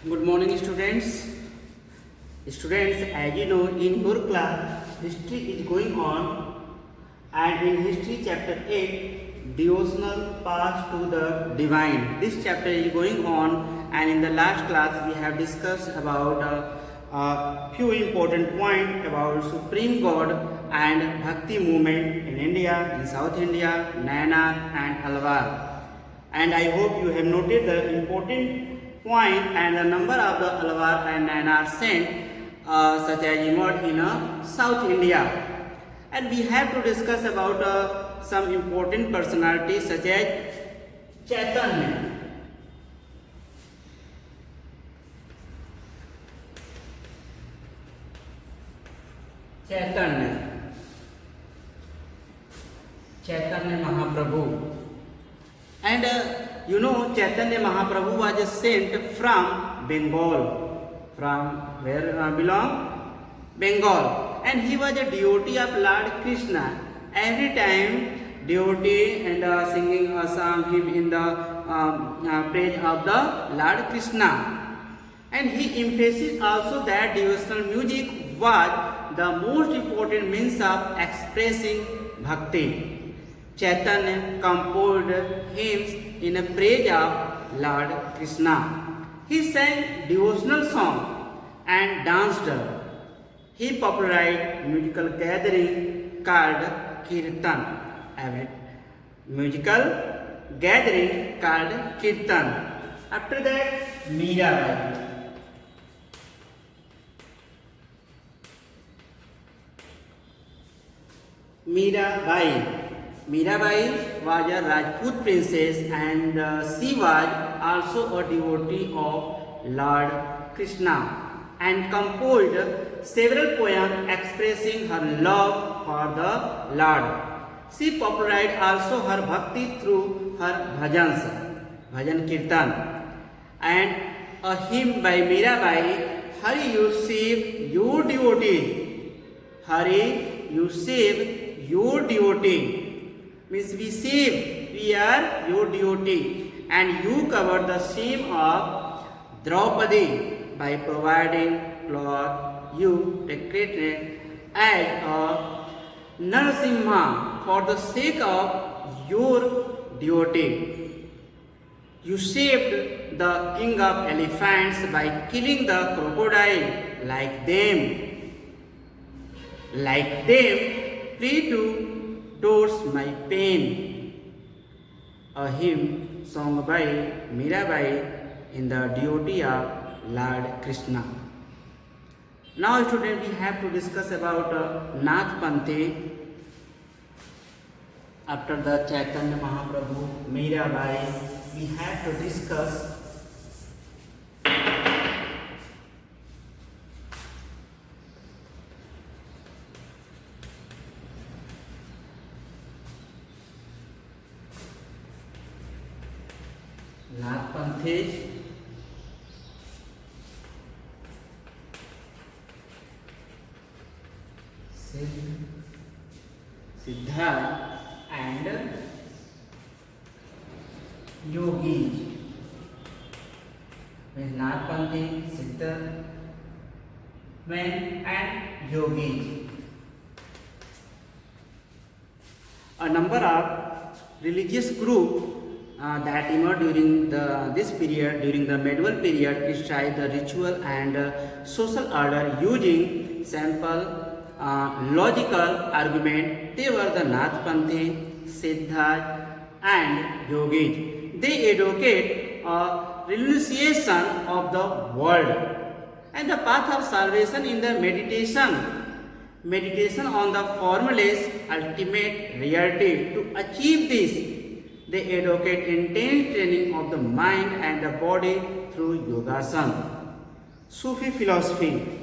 Good morning, students. Students, as you know, in your class, history is going on, and in history chapter 8, devotional path to the divine. This chapter is going on, and in the last class, we have discussed about a few important points about Supreme God and Bhakti movement in India, in South India, Nayanar and Alwar. And I hope you have noted the important point and the number of the Alwar and Nayanar saint such as emerged in South India. And we have to discuss about some important personalities such as Chaitanya. Chaitanya Mahaprabhu. And you know, Chaitanya Mahaprabhu was a saint from Bengal. From where belong? Bengal. And he was a devotee of Lord Krishna. Every time devotee and singing a song him in the praise of the Lord Krishna. And he emphasized also that devotional music was the most important means of expressing bhakti. Chaitanya composed hymns in praise of Lord Krishna. He sang devotional songs and danced. He popularized musical gathering called Kirtan. Musical gathering called Kirtan. After that, Mirabai. Mirabai was a Rajput princess and she was also a devotee of Lord Krishna and composed several poems expressing her love for the Lord. She popularized also her bhakti through her bhajan kirtan, and a hymn by Mirabai, Hari you save your devotee, Hari you save your devotee. Means we save, we are your devotee, and you cover the shame of Draupadi by providing cloth you decorated as a Narasimha for the sake of your devotee. You saved the king of elephants by killing the crocodile like them, free to towards my pain. A hymn sung by Mirabai in the devotee of Lord Krishna. Now, students, we have to discuss about Nath Panthi. After the Chaitanya Mahaprabhu, Mirabai, we have to discuss Nath Panthi, Siddharth and Yogi. Nath Panthi, Siddharth and Yogi. A number of religious groups that emerged during this period, during the medieval period, described the ritual and social order using simple logical argument. They were the Nath Panthi, Siddharth and Yogis. They advocate a renunciation of the world and the path of salvation in the meditation on the formless ultimate reality. To achieve this, they advocate intense training of the mind and the body through yogasana. Sufi philosophy.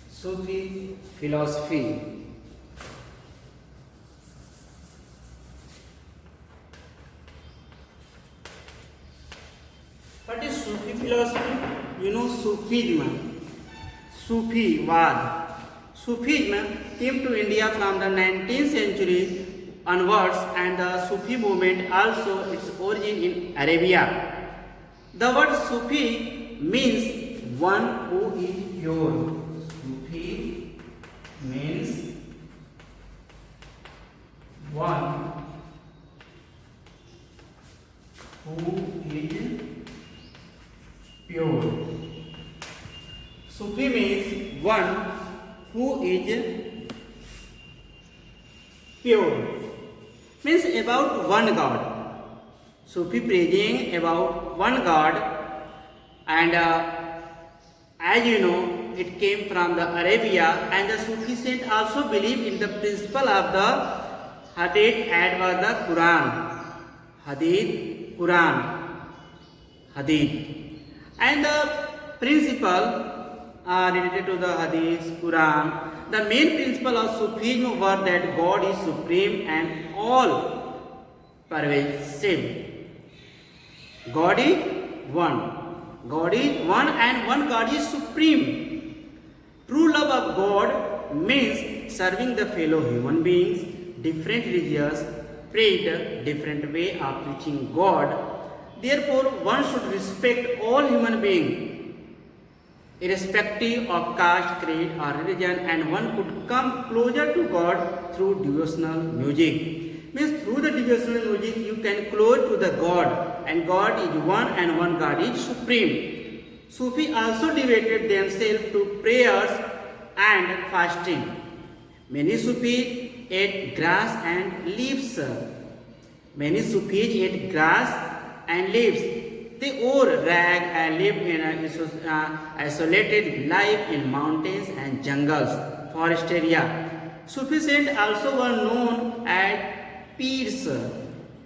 Sufi philosophy. What is Sufi philosophy? You know, Sufism, Sufi Vad. Sufism came to India from the 19th century onwards, and the Sufi movement also its origin in Arabia. The word Sufi means one who is pure. Sufi means one who is pure. Sufi means one who is pure. Means about one God. Sufi preaching about one God, and as you know, it came from the Arabia, and the Sufi saint also believe in the principle of the Hadith and the Quran. Hadith, Quran, Hadith, and the principle related to the Hadith, Quran. The main principle of Sufism were that God is supreme and all pervasive. God is one. God is one, and one God is supreme. True love of God means serving the fellow human beings. Different religions preach different way of preaching God. Therefore, one should respect all human beings, irrespective of caste, creed, or religion, and one could come closer to God through devotional music. Means through the devotional music you can close to the God, and God is one, and one God is supreme. Sufi also devoted themselves to prayers and fasting. Many Sufis ate grass and leaves. Many Sufis ate grass and leaves. They wore rags and lived in an isolated life in mountains and jungles, forest area. Sufi saints also were known as Peers.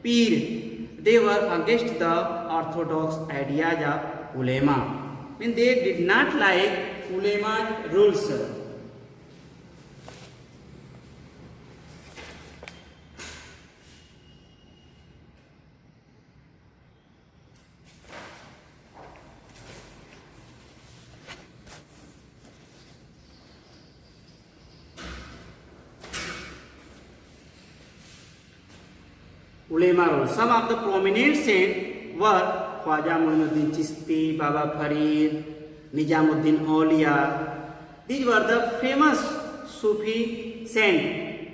They were against the orthodox ideas of ulema. I mean, they did not like ulema rules. Ulema rule. Some of the prominent saints were Khwaja Muinuddin Chishti, Baba Farid, Nizamuddin Auliya. These were the famous Sufi saints.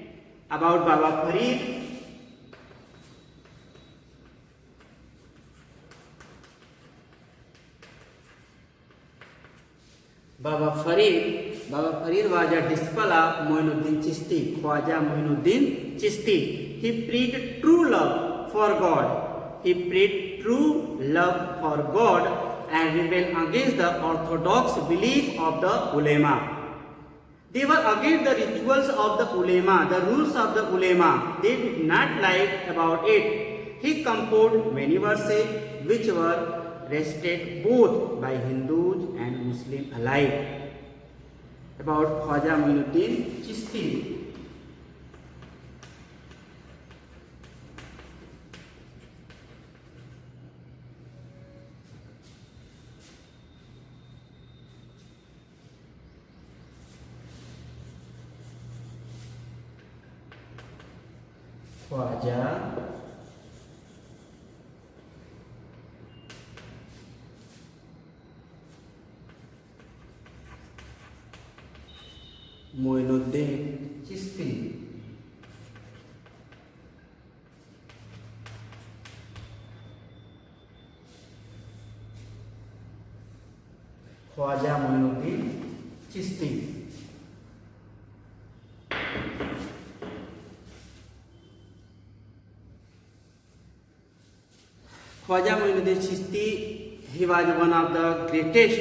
About Baba Farid, Baba Farid was a disciple of Muinuddin Chishti, Khwaja Muinuddin Chishti. He preached true love for God. He preached true love for God and rebelled against the orthodox belief of the ulema. They were against the rituals of the ulema, the rules of the ulema. They did not like about it. He composed many verses which were recited both by Hindus and Muslims alike. About Khwaja Muinuddin Chishti. Khwaja Muinuddin Chishti. Khwaja Muinuddin Chishti. Khwaja Muinuddin Chishti, he was one of the greatest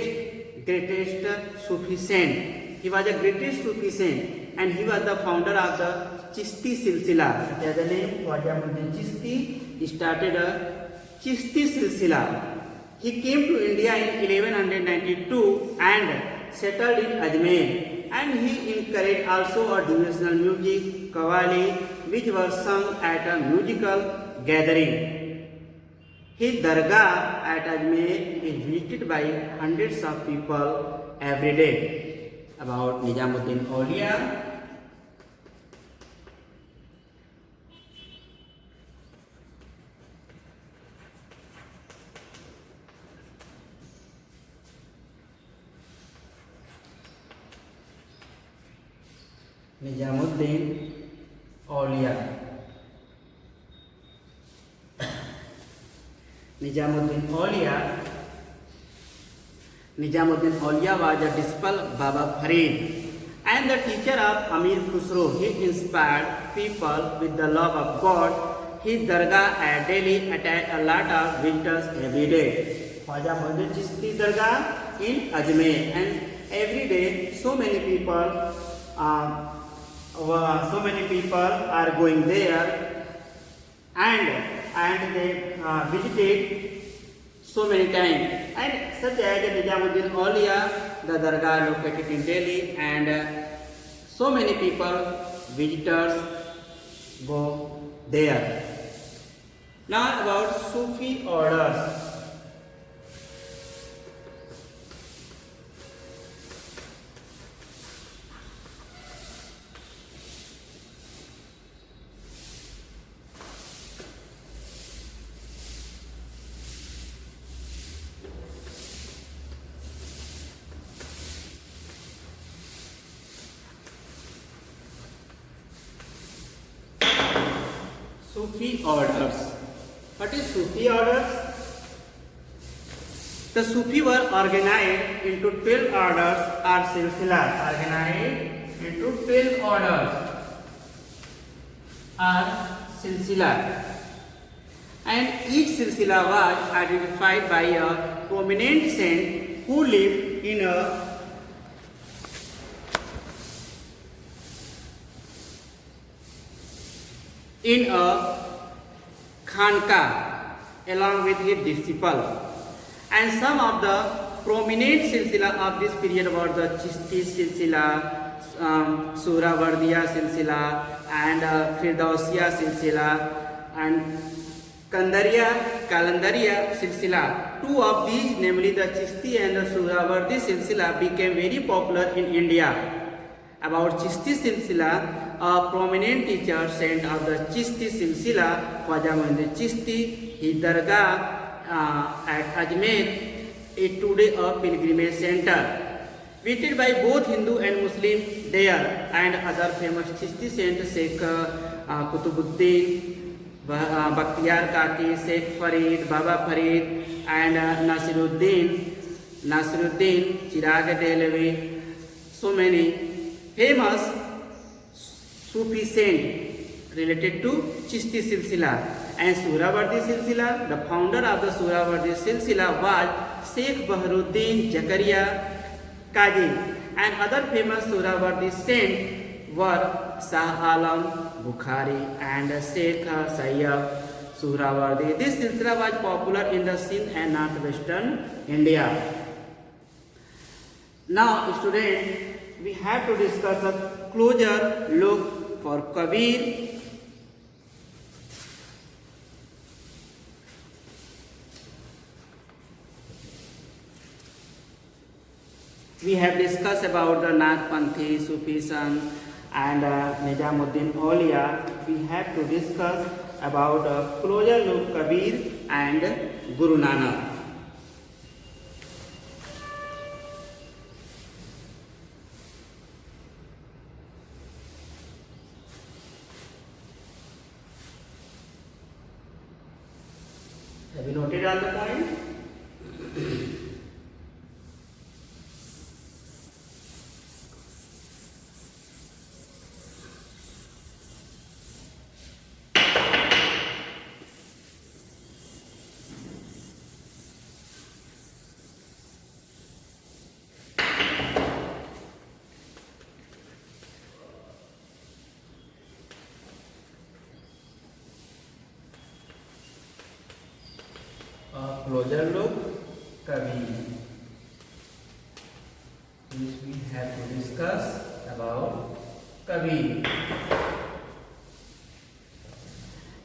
Sufi saint. He was the greatest Sufi saint, and he was the founder of the Chishti Silsila. That is the name Khwaja Muinuddin Chishti. He started a Chishti Silsila. He came to India in 1192 and settled in Ajmer. And he encouraged also a devotional music, Qawwali, which were sung at a musical gathering. His dargah at Ajmer is visited by hundreds of people every day. about Nizamuddin Aulia. Nizamuddin Aulia. Nizamuddin Aulia. Nizamuddin Aulia was a disciple of Baba Farid and the teacher of Amir Khusro. He inspired people with the love of God. His dargah at Delhi attracted a lot of visitors every day. Khwaja Muhyiddin Chishti Dargah in Ajmer, and every day so many people are going there, and they visited so many times. And such as Nizamuddin Aulia, the dargah located in Delhi, and so many people, visitors go there. Now about Sufi orders. Sufi orders. What is Sufi orders? The Sufi were organized into 12 orders or silsila. Organized into 12 orders or silsila. And each silsila was identified by a prominent saint who lived in a Khanka along with his disciple. And some of the prominent silsila of this period were the Chishti silsila, Surawardiya silsila, and Firdausiya silsila, and Kalandariya silsila. Two of these, namely the Chishti and the Surawardi silsila, became very popular in India. About Chishti silsila, a prominent teacher saint of the Chishti silsila, Khwaja Muhyiddin Chishti, his dargah at Ajmer is today a pilgrimage center, visited by both Hindu and Muslim there, and other famous Chishti saints Sheikh Kutubuddin, Bakhtiyar Kaki, Sheikh Farid, Baba Farid, and Nasiruddin, Chirag Dehlavi. So many famous Sufi saint related to Chishti silsila. And Surawardi silsila, the founder of the Surawardi silsila was Sheikh Bahruddin Zakaria Qazi, and other famous Surawardi saints were Shah Alam Bukhari and Sheikh Sayyid Surawardi. This silsila was popular in the Sindh and northwestern India. Now, students, we have to discuss a closer look for Kabir. We have discussed about the Naqshbandi, Sufism, and Nizamuddin Aulia. We have to discuss about a closer look Kabir and Guru Nanak. Have you noted all the points? Closer look Kabir, which we have to discuss about Kabir.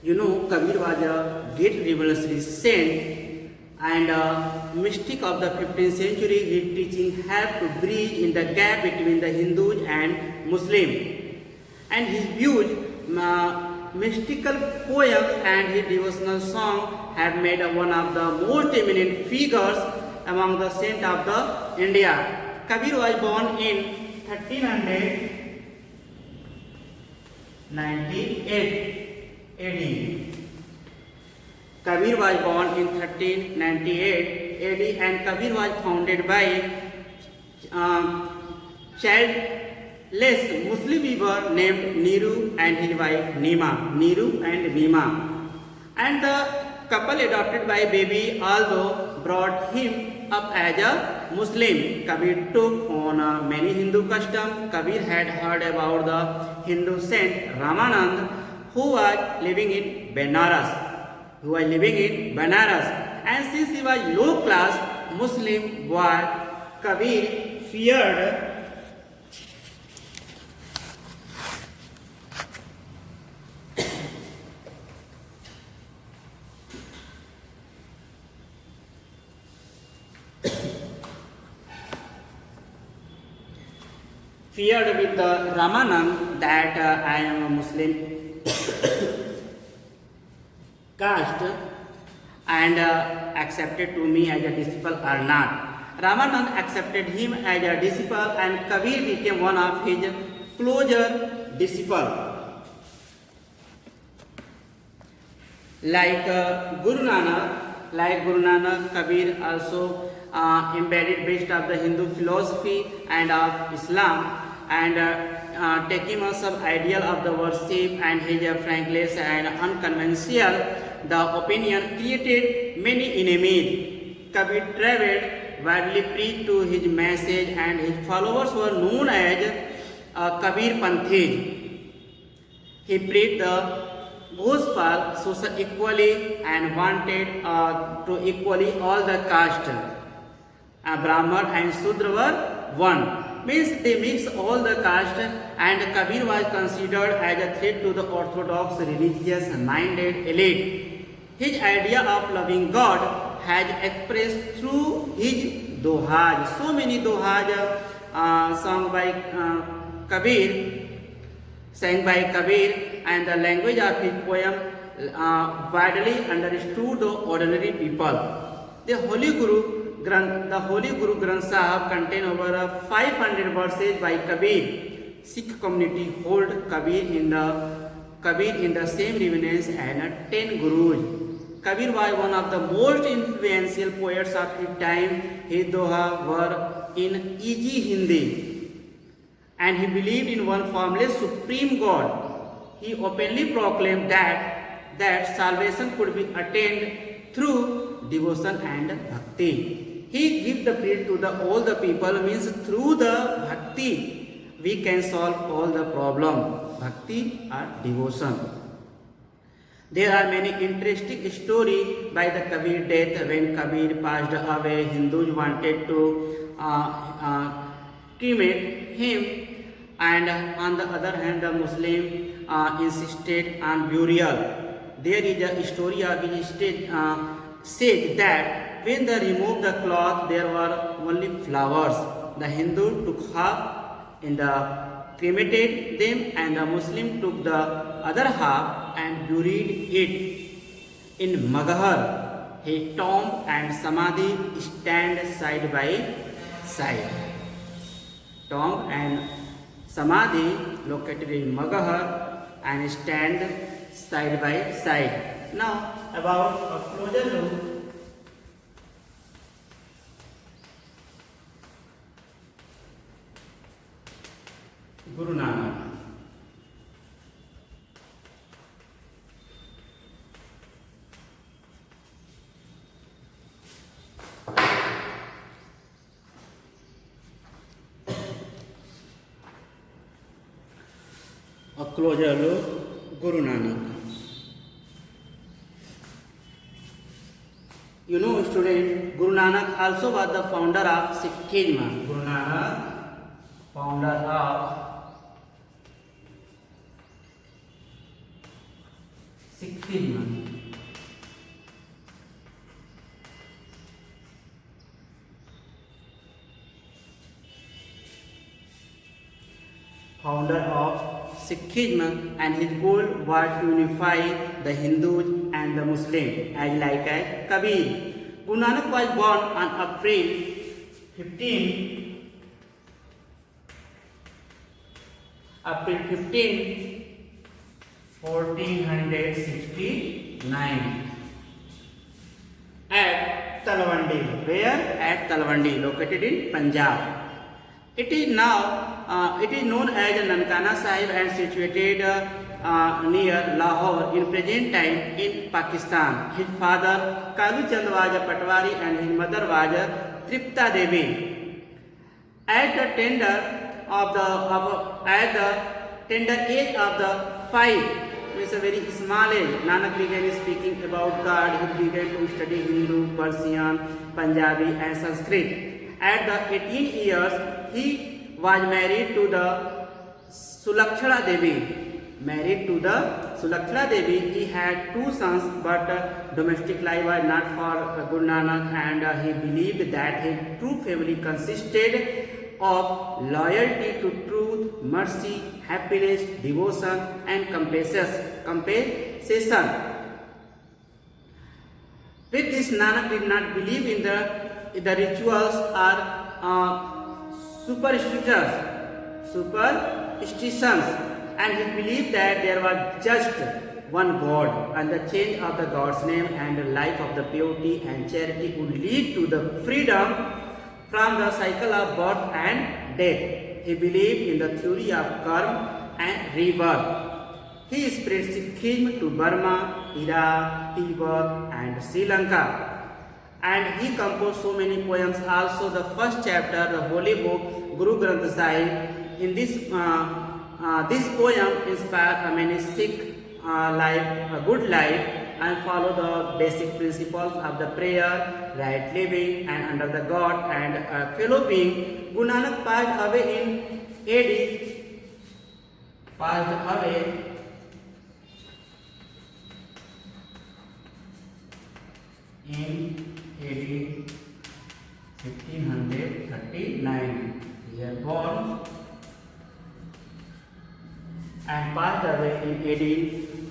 You know, Kabir was a great revolutionary saint and mystic of the 15th century. His teaching helped to bridge in the gap between the Hindus and Muslim, and his views, mystical poems and his devotional song have made one of the most eminent figures among the saints of the India. Kabir was born in 1398 AD. Kabir was born in 1398 AD, and Kabir was founded by childless Muslim weaver named Niru and his wife Nima. Niru and Nima. And the couple adopted by baby, although brought him up as a Muslim. Kabir took on many Hindu customs. Kabir had heard about the Hindu saint Ramanand, who was living in Benares. And since he was low class Muslim boy, Kabir feared with the Ramanand that I am a Muslim caste and accepted to me as a disciple or not. Ramanand accepted him as a disciple, and Kabir became one of his closer disciples. Like Guru Nanak, Kabir also embedded best of the Hindu philosophy and of Islam, and taking on some ideal of the worship and his frankness and unconventional the opinion created many enemies. Kabir traveled widely, preached to his message, and his followers were known as Kabir Panthis. He preached the gospel social equality and wanted to equally all the castes. Brahman and Sudra were one. Means they mix all the castes, and Kabir was considered as a threat to the orthodox religious minded elite. His idea of loving God has expressed through his dohas. So many dohas sung by Kabir, and the language of his poem widely understood the ordinary people. The Holy Guru Granth Sahib contain over 500 verses by Kabir. Sikh community hold Kabir in the same reverence as 10 Gurus. Kabir was one of the most influential poets of his time. His doha were in easy Hindi, and he believed in one formless supreme God. He openly proclaimed that salvation could be attained through devotion and bhakti. He gives the praise to all the people, means through the bhakti we can solve all the problem. Bhakti or devotion. There are many interesting stories by the Kabir death. When Kabir passed away, Hindus wanted to cremate him, and on the other hand, the Muslim insisted on burial. There is a story of which said that when they removed the cloth, there were only flowers. The Hindu took half and cremated them, and the Muslim took the other half and buried it in Maghar. His tomb and samadhi stand side by side. Tomb and samadhi located in Maghar and stand side by side. Now about a closer look. Guru Nanak. A closer look, Guru Nanak. You know, student, Guru Nanak also was the founder of Sikhism. Guru Nanak, founder of Sikhism. founder of Sikhism, and his goal was to unify the Hindus and the Muslims, as like as Kabir. Guru Nanak was born on April 15, 1469 at Talwandi. Where? At Talwandi, located in Punjab. It is known as Nankana Sahib and situated near Lahore in present time in Pakistan. His father Kalu Chand was a Patwari and his mother was Tripta Devi. At the tender age of the 5, means a very small age, Nanak began speaking about God. He began to study Hindu, Persian, Punjabi and Sanskrit. At the 18 years, he was married to the Sulakshana Devi. He had 2 sons, but domestic life was not for Guru Nanak, and he believed that his true family consisted of loyalty to truth, mercy, happiness, devotion and compassion. With this, Nanak did not believe in the rituals or superstitions, and he believed that there was just one God, and the change of the God's name and the life of the purity and charity would lead to the freedom from the cycle of birth and death. He believed in the theory of karma and rebirth. He spread Sikhism to Burma, Iraq, Tibet and Sri Lanka. And he composed so many poems. Also the first chapter, the holy book, Guru Granth Sahib. In this poem inspired many Sikh a good life and follow the basic principles of the prayer, right living and under the God and fellow being. Guru Nanak passed away in AD 1539. He was born and passed away in AD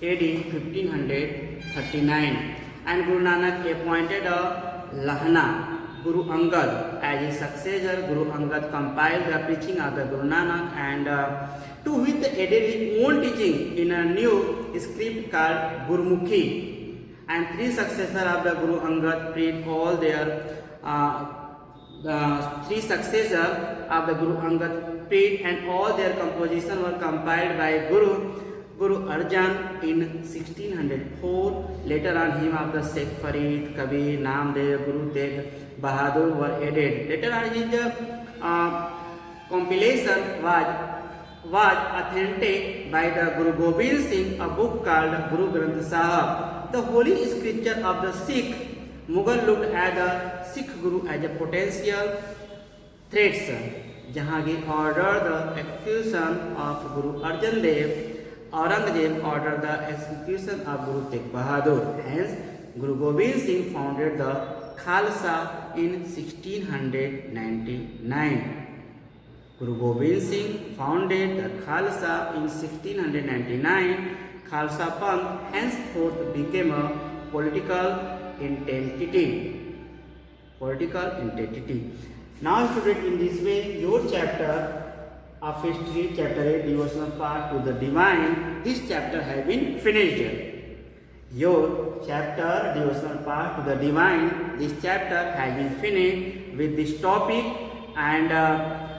1539. And Guru Nanak appointed a Lahana, Guru Angad, as his successor. Guru Angad compiled the preaching of the Guru Nanak and to which added his own teaching in a new script called Gurmukhi. And 3 successors of the Guru Angad preached all their the 3 successors of the Guru Angad preached, and all their compositions were compiled by Guru Arjan in 1604. Later on, hymn of the Sheikh Farid, Kabir, Namdev, Guru Tegh Bahadur were added. Later on, his compilation was authentic by the Guru Gobind Singh, a book called Guru Granth Sahib, the holy scripture of the Sikh. Mughal looked at the Sikh Guru as a potential threat. Jahangir ordered the execution of Guru Arjan Dev. Aurangzeb ordered the execution of Guru Tegh Bahadur. Hence, Guru Gobind Singh founded the Khalsa in 1699. Guru Gobind Singh founded the Khalsa in 1699. Khalsa Panth henceforth became a political entity. Now, student, in this way, your chapter of history, chapter 8, devotional part to the divine, this chapter has been finished. Your chapter, devotional part to the divine, this chapter has been finished with this topic, and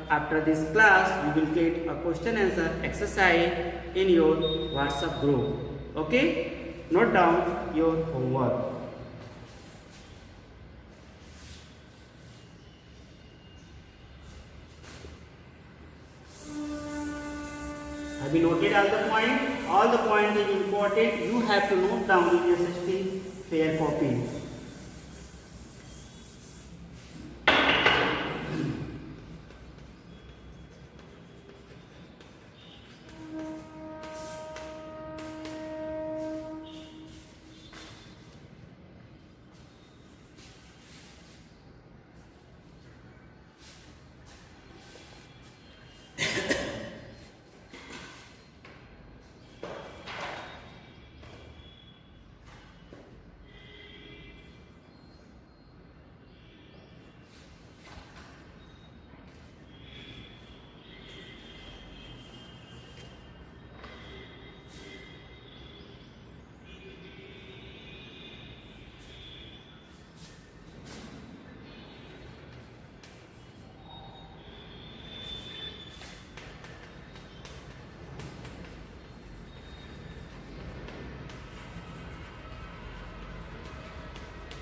after this class, you will get a question answer exercise in your WhatsApp group. Okay? Note down your homework. Have you noted all the points? All the points is important. You have to note down in your SST fair copy.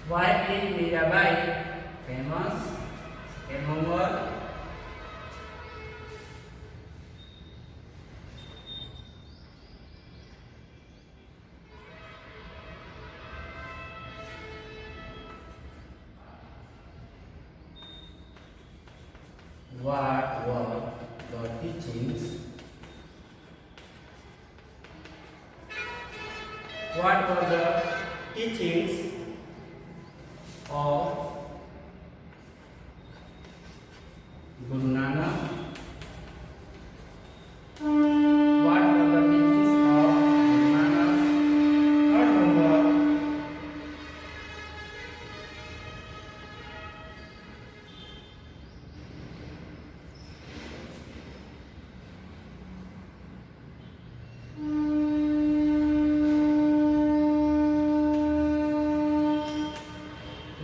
Why is Mirabai famous? Second homework. What were the teachings? What were the teachings of Guru Nanak? What were the teachings of Guru Nanak? Third homework.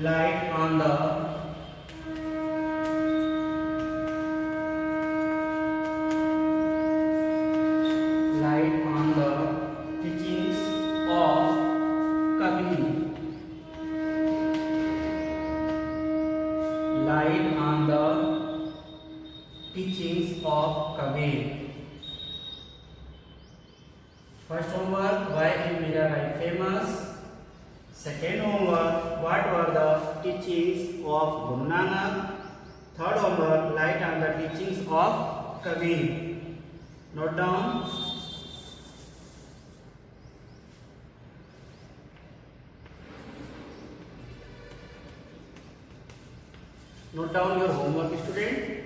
Light on the teachings of Kabir. Light on the teachings of Kabir. First homework, why is Mirabai famous? Second homework, what were the teachings of Guru Nanak? Third homework, light on the teachings of Kabir. Note down. Note down your homework, student.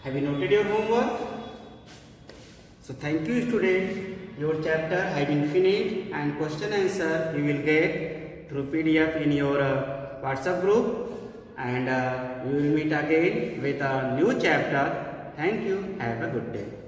Have you noted your homework? So thank you, student. Your chapter has been finished and question answer you will get through PDF in your WhatsApp group, and we will meet again with a new chapter. Thank you. Have a good day.